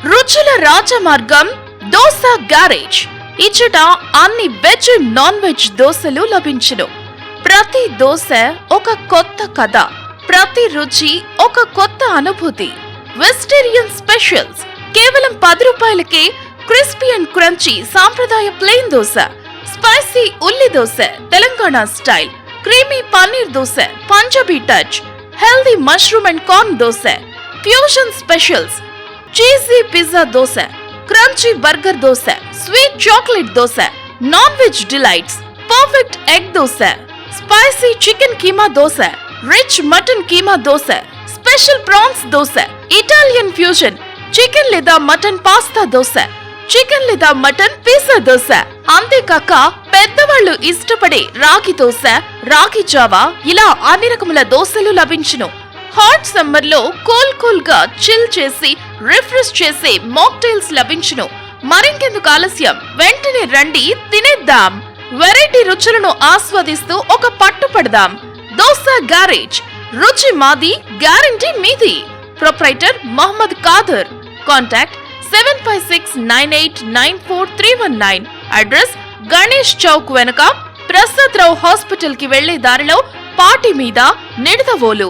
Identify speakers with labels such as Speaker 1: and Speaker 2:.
Speaker 1: రుచుల రాజమార్గం దోసా గ్యారేజ్. ఇచ్చట అన్ని వెజ్ నాన్ వెజ్ దోసలు లభించును. ప్రతి దోస ఒక కొత్త కథ, ప్రతి రుచి ఒక కొత్త అనుభూతి. వెజిటేరియన్ స్పెషల్స్ కేవలం 10 రూపాయలకే క్రిస్పీ అండ్ క్రంచీ సాంప్రదాయ ప్లెయిన్ దోస, స్పైసీ ఉల్లి dosa Telangana style, creamy paneer dosa, Punjabi touch, healthy mushroom and corn dosa, fusion specials, cheesy pizza dosa, crunchy burger dosa, sweet chocolate dosa, non veg delights, perfect egg dosa, spicy chicken keema dosa, rich mutton keema dosa, special prawns dosa, Italian fusion, chicken లేదా mutton pasta dosa, chicken లేదా mutton pizza dosa. అంతేకాక పెద్దవాళ్లు ఇష్టపడే రాగి దోస, రాగి Java, ఇలా అన్ని రకముల దోసలు లభించును. హాట్ సమ్మర్ లో కూల్ గా చిల్ చేసి రిఫ్రెష్ చేసే మాక్టైల్స్ లభించును. మరింకెందుకు ఆలస్యం, వెంటనే రండి, తినేద్దాం. వెరైటీ రుచులను ఆస్వాదిస్తూ ఒక పట్టు పడదాం. దోసా గ్యారేజ్, రుచి మాది, గ్యారంటీ మీది. Proprietor Mohammed Khader. Contact 7569894319. Address Ganesh Chowk వెనుక ప్రసాద్ రావు హాస్పిటల్ కి వెళ్లే దారిలో పాటి మీద, నిడదవోలు.